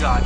Ito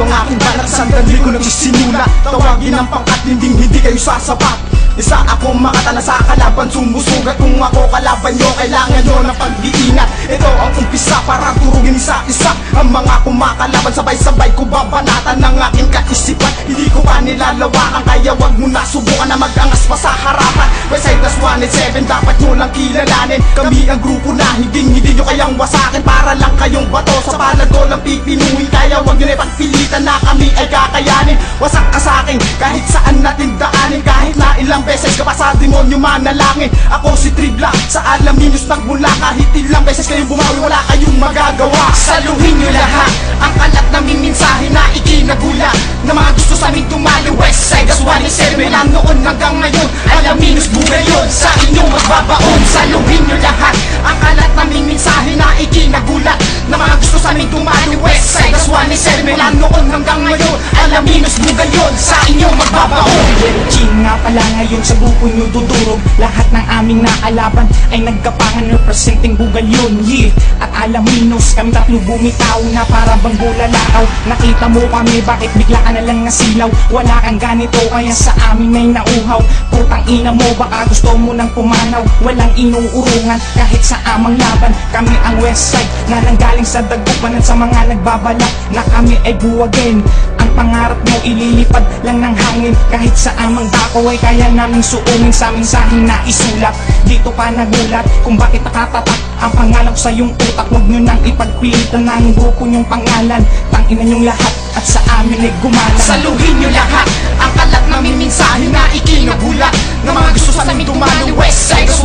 ang aking banat, sandali ko nagsisimula. Tawagin ang pangkat, hindi kayo sasapat. Isa akong makatana sa kalaban, sumusugat. Kung ako kalaban nyo, kailangan nyo ng pag-iingat. Ito ang umpisa para turugin isa-isa ang mga kumakalaban. Sabay-sabay ko babanatan ng aking kaisipan. Hindi ko pa nilalawakan, kaya wag mo na subukan na mag-angas pa sa harapan. Westside Class 187, dapat nyo lang kilalanin. Kami ang grupo na hindi nyo kayang wasakin. Para lang kayong bato, sa palad ko lang pipinuhin. Kaya wag nyo na ipagpilitan na kami ay kakayanin. Wasak ka sa'kin, kahit saan natin daanin. Kahit na ilang beses ka pa sa demonyo manalangin. Ako si Tribla, sa Alaminos nagmula. Kahit ilang beses kayong bumawi, wala kayong magagawa. Saluhin nyo lahat ang kalat naming mensahe na ikinagulat na mga gusto sa aming tumali. Westside Class 187, mula noon hanggang ngayon. Alaminos buhay yun, sa inyong magbabaon. Saluhin nyo lahat ang kalat naming mensahe na ikinagulat na mga gusto sa aming tumali. Westside Class 187, mula noon hanggang ngayon. Alaminos buhay yun, sa inyong magbabaon. King nga pala ngayon sa grupo nyo dudurog. Lahat ng aming nakalaban ay nagkapangan, representing bugal yun, yeah. At Alaminos, kami tatlo bumitaw na para bang bulalakaw. Nakita mo kami, bakit bigla ka na lang nasilaw? Wala kang ganito, kaya sa amin ay nauhaw. Putang ina mo, baka gusto mo nang pumanaw. Walang inuurungan kahit sa amang laban. Kami ang Westside na nanggaling sa dagupanan, sa mga nagbabalak na kami ay buwagin. Ang pangarap mo ililipad lang ng hangin. Kahit sa amang dako ay kaya naming suungin. Sa aming sahin na isulat, dito pa nagulat kung bakit nakatatak ang pangalan ko sa iyong utak. Huwag nyo nang ipagpilitan ng grupo nyong pangalan. Tanginan nyong lahat at sa amin ay gumalang. Saluhin nyo lahat ang kalat naming mensahe na ikinagulat na mga gusto sa aming dumalo. Westside Class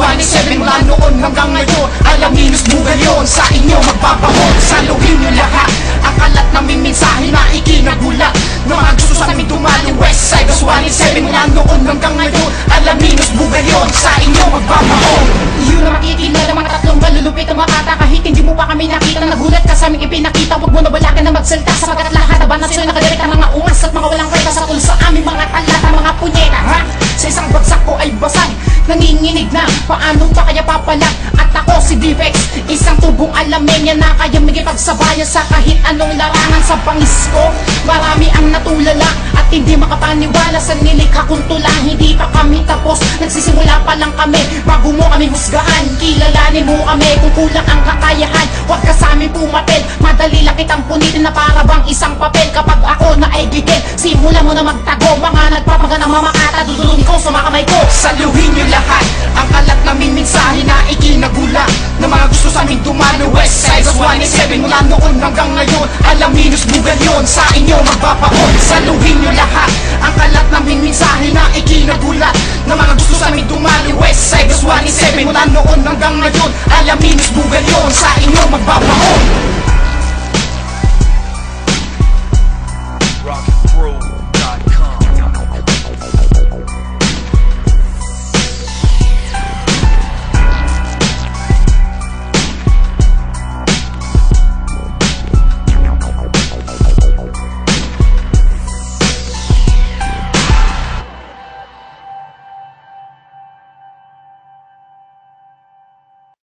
187, mula noon hanggang ngayon. Alaminos buhay yun, sa inyo magbabaon. Saluhin nyo lahat ang kalat naming mensahe na ikinagulat na mga gusto sa aming dumalo. Westside Class 187, mula noon hanggang ngayon. Alaminos buhay yun, sa inyo magbabaon. Yun na makikilala mga tatlong malulupit na makata. Kahit hindi mo pa kami nakita, nagulat ka sa aming ipinakita. Huwag mo na balakan na magsalita, sapagat lahat na ba na sila nakadirekta mga ungas at mga walang kwenta sa tulo sa aming mga talata, mga punyeta, ha? Sa isang bagsak ko ay basag, nanginginig na, paano pa kaya papalag? At ako si Divex, isang tubong alamenya na kaya magipagsabayan sa kahit anong larangan. Sa bangis ko, marami ang natulala at hindi makapaniwala sa nilikha kong tula. Hindi pa kami tapos, nagsisimula pa lang kami. Bago mo kami husgahan, kilalanin mo kami kung kulang ang kakayahan. Huwag ka sa amin pumapel, madali lang kitang punitin na para bang isang papel. Kapag ako na ay gigil, simula mo na magtago. Mga nagpapagana mamakata, dudulungin ko sa mga kamay ko. Saluhin nyo lahat ang kalat naming mensahe na ikinagulat na mga gusto sa aming dumalo. Westside Class 187, mula noon hanggang ngayon. Alaminos buhay yun, sa inyo magbabaon.